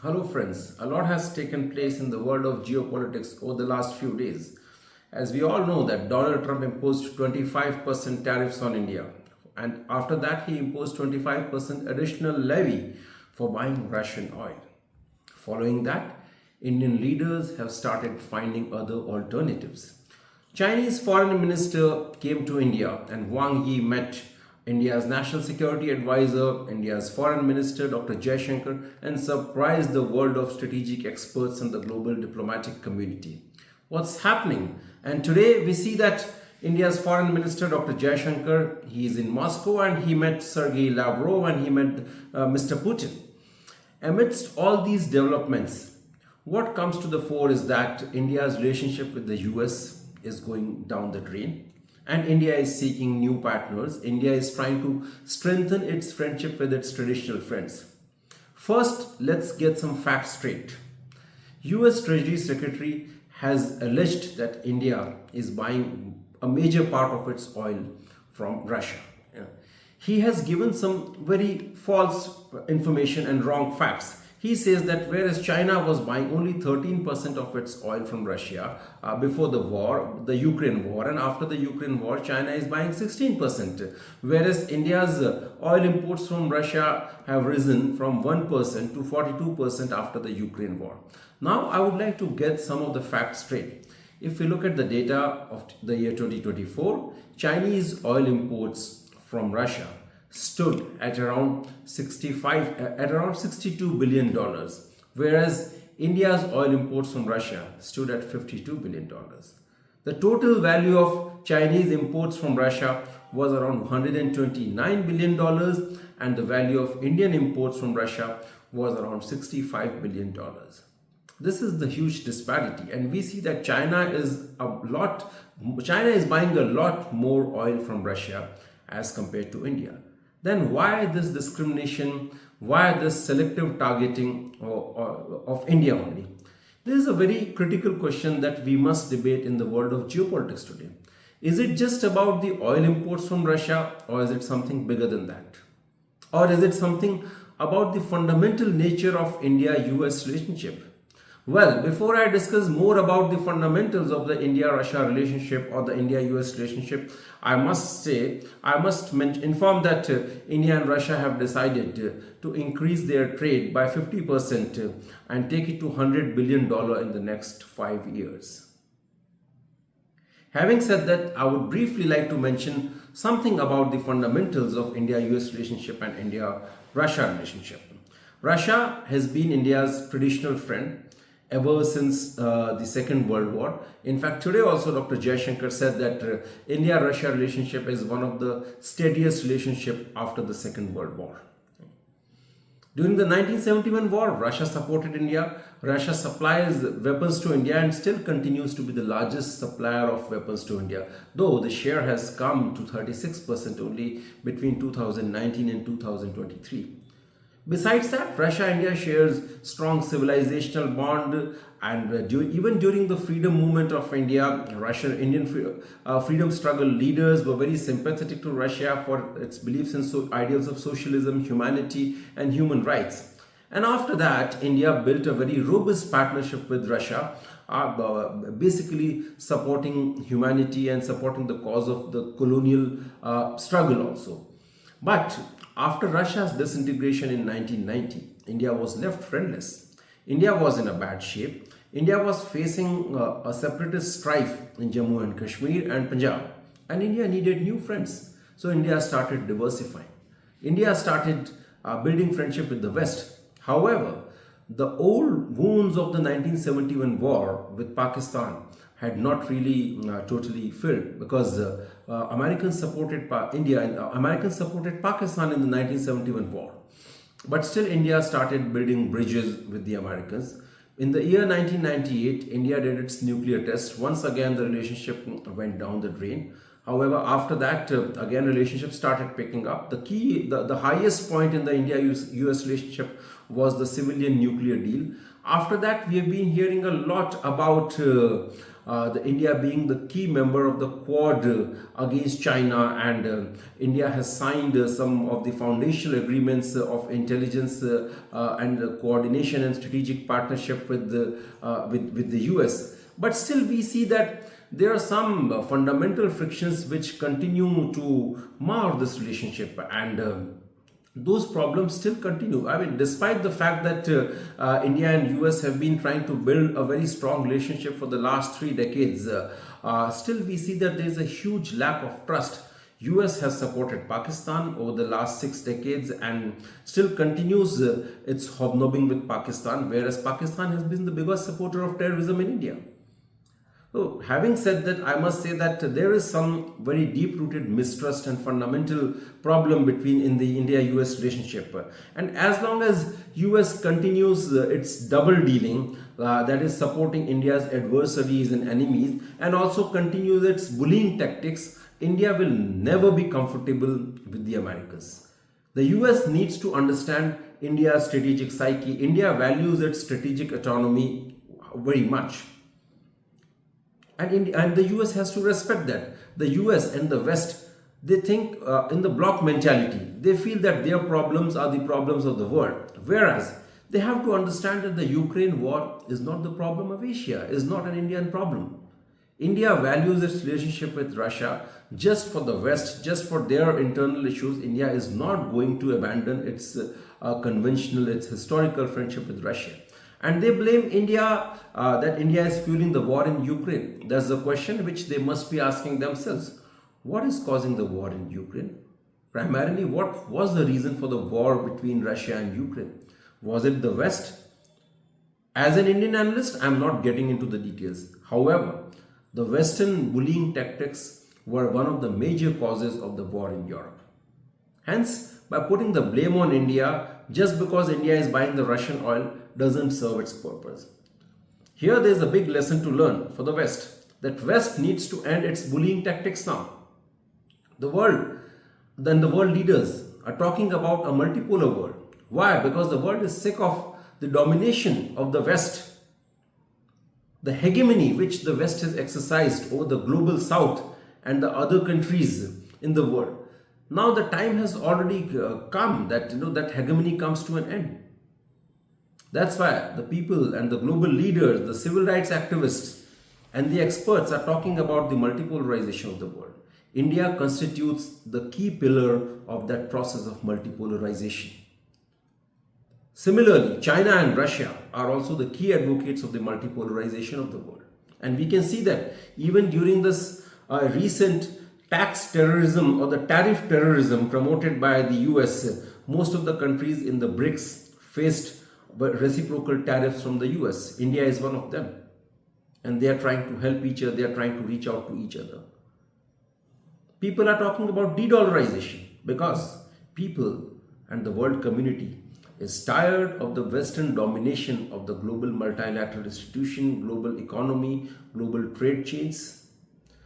Hello friends, a lot has taken place in the world of geopolitics over the last few days. As we all know that Donald Trump imposed 25% tariffs on India, and after that he imposed 25% additional levy for buying Russian oil. Following that, Indian leaders have started finding other alternatives. Chinese foreign minister came to India and Wang Yi met India's national security advisor, India's foreign minister Dr. Jaishankar, and surprised the world of strategic experts and the global diplomatic community. What's happening? And today we see that India's foreign minister Dr. Jaishankar, he is in Moscow and he met Sergei Lavrov and he met Mr. Putin. Amidst all these developments, what comes to the fore is that India's relationship with the US is going down the drain and India is seeking new partners. India is trying to strengthen its friendship with its traditional friends. First, let's get some facts straight. US Treasury Secretary has alleged that India is buying a major part of its oil from Russia. Yeah. He has given some very false information and wrong facts. He says that whereas China was buying only 13% of its oil from Russia before the war, the Ukraine war, and after the Ukraine war, China is buying 16%. Whereas India's oil imports from Russia have risen from 1% to 42% after the Ukraine war. Now, I would like to get some of the facts straight. If we look at the data of the year 2024, Chinese oil imports from Russia stood at around 62 billion dollars, whereas India's oil imports from Russia stood at 52 billion dollars. The total value of Chinese imports from Russia was around 129 billion dollars, and the value of Indian imports from Russia was around 65 billion dollars. This is the huge disparity, and we see that China is buying a lot more oil from Russia as compared to India. Then why this discrimination? Why this selective targeting of India only? This is a very critical question that we must debate in the world of geopolitics today. Is it just about the oil imports from Russia, or is it something bigger than that? Or is it something about the fundamental nature of India-US relationship? Well, before I discuss more about the fundamentals of the India-Russia relationship or the India-US relationship, I must inform that India and Russia have decided to increase their trade by 50% and take it to $100 billion in the next 5 years. Having said that, I would briefly like to mention something about the fundamentals of India-US relationship and India-Russia relationship. Russia has been India's traditional friend ever since the Second World War. In fact, today also Dr. Jaishankar said that India-Russia relationship is one of the steadiest relationship after the Second World War. During the 1971 war, Russia supported India. Russia supplies weapons to India and still continues to be the largest supplier of weapons to India, though the share has come to 36% only between 2019 and 2023. Besides that, Russia-India shares strong civilizational bond, and even during the freedom movement of India, Indian freedom struggle leaders were very sympathetic to Russia for its beliefs in ideals of socialism, humanity, and human rights. And after that, India built a very robust partnership with Russia, basically supporting humanity and supporting the cause of the colonial struggle also. But after Russia's disintegration in 1990, India was left friendless. India was in a bad shape. India was facing a separatist strife in Jammu and Kashmir and Punjab. And India needed new friends. So India started diversifying. India started building friendship with the West. However, the old wounds of the 1971 war with Pakistan had not really totally filled, because Americans supported Americans supported Pakistan in the 1971 war. But still India started building bridges with the Americans. In the year 1998, India did its nuclear test. Once again, the relationship went down the drain. However, after that, again, relationships started picking up. The highest point in the India-US relationship was the civilian nuclear deal. After that, we have been hearing a lot about the India being the key member of the Quad against China, and India has signed some of the foundational agreements of intelligence and coordination and strategic partnership with the US. But still, we see that there are some fundamental frictions which continue to mar this relationship, and those problems still continue. I mean, despite the fact that India and US have been trying to build a very strong relationship for the last 3 decades, still we see that there is a huge lack of trust. US has supported Pakistan over the last 6 decades and still continues its hobnobbing with Pakistan, whereas Pakistan has been the biggest supporter of terrorism in India. So, having said that, I must say that there is some very deep-rooted mistrust and fundamental problem in the India-US relationship. And as long as US continues its double dealing, that is supporting India's adversaries and enemies, and also continues its bullying tactics, India will never be comfortable with the Americas. The US needs to understand India's strategic psyche. India values its strategic autonomy very much. And the US has to respect that. The US and the West, they think in the bloc mentality. They feel that their problems are the problems of the world. Whereas they have to understand that the Ukraine war is not the problem of Asia, is not an Indian problem. India values its relationship with Russia just for the West, just for their internal issues. India is not going to abandon its its historical friendship with Russia. And they blame India, that India is fueling the war in Ukraine. That's the question which they must be asking themselves. What is causing the war in Ukraine? Primarily, what was the reason for the war between Russia and Ukraine? Was it the West? As an Indian analyst, I'm not getting into the details. However, the Western bullying tactics were one of the major causes of the war in Europe. Hence, by putting the blame on India, just because India is buying the Russian oil, doesn't serve its purpose. Here there is a big lesson to learn for the West, that West needs to end its bullying tactics now. The world leaders are talking about a multipolar world. Why? Because the world is sick of the domination of the West, the hegemony which the West has exercised over the global South and the other countries in the world. Now the time has already come that that hegemony comes to an end. That's why the people and the global leaders, the civil rights activists and the experts are talking about the multipolarization of the world. India constitutes the key pillar of that process of multipolarization. Similarly, China and Russia are also the key advocates of the multipolarization of the world. And we can see that even during this recent tax terrorism or the tariff terrorism promoted by the US, most of the countries in the BRICS faced reciprocal tariffs from the US. India is one of them. And they are trying to help each other, they are trying to reach out to each other. People are talking about de-dollarization because people and the world community is tired of the Western domination of the global multilateral institution, global economy, global trade chains.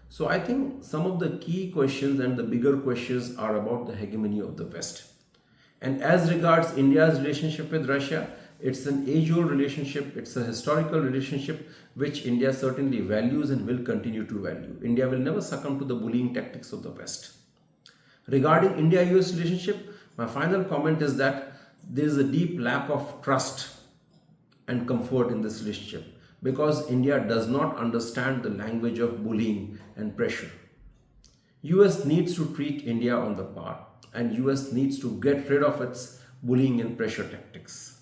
So I think some of the key questions and the bigger questions are about the hegemony of the West. And as regards India's relationship with Russia, it's an age-old relationship, it's a historical relationship which India certainly values and will continue to value. India will never succumb to the bullying tactics of the West. Regarding India-US relationship, my final comment is that there is a deep lack of trust and comfort in this relationship because India does not understand the language of bullying and pressure. US needs to treat India on the par and US needs to get rid of its bullying and pressure tactics.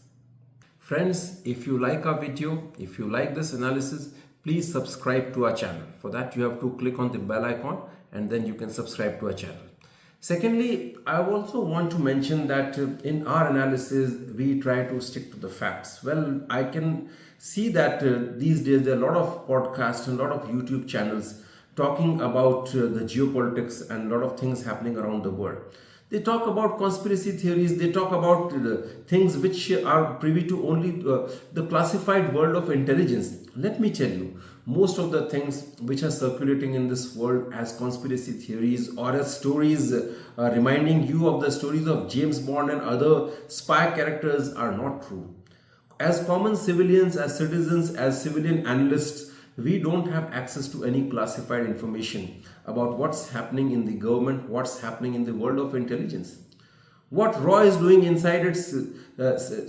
Friends, if you like our video, if you like this analysis, please subscribe to our channel. For that, you have to click on the bell icon and then you can subscribe to our channel. Secondly, I also want to mention that in our analysis, we try to stick to the facts. Well, I can see that these days there are a lot of podcasts and a lot of YouTube channels talking about the geopolitics and a lot of things happening around the world. They talk about conspiracy theories, they talk about things which are privy to only the classified world of intelligence. Let me tell you, most of the things which are circulating in this world as conspiracy theories or as stories reminding you of the stories of James Bond and other spy characters are not true. As common civilians, as citizens, as civilian analysts, we don't have access to any classified information about what's happening in the government, what's happening in the world of intelligence. What Raw is doing inside its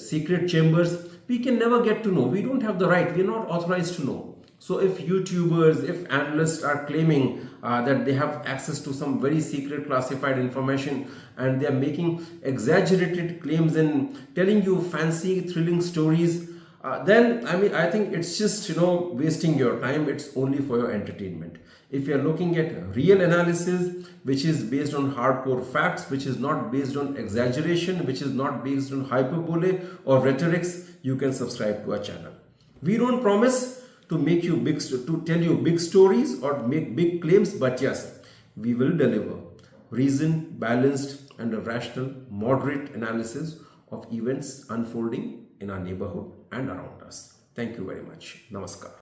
secret chambers, we can never get to know. We don't have the right, we are not authorized to know. So if YouTubers, if analysts are claiming that they have access to some very secret classified information and they are making exaggerated claims and telling you fancy thrilling stories, then I think it's just wasting your time. It's only for your entertainment. If you're looking at real analysis which is based on hardcore facts, which is not based on exaggeration, which is not based on hyperbole or rhetorics, you can subscribe to our channel. We don't promise to make you to tell you big stories or make big claims, but yes, we will deliver reasoned, balanced and a rational, moderate analysis of events unfolding in our neighborhood and around us. Thank you very much. Namaskar.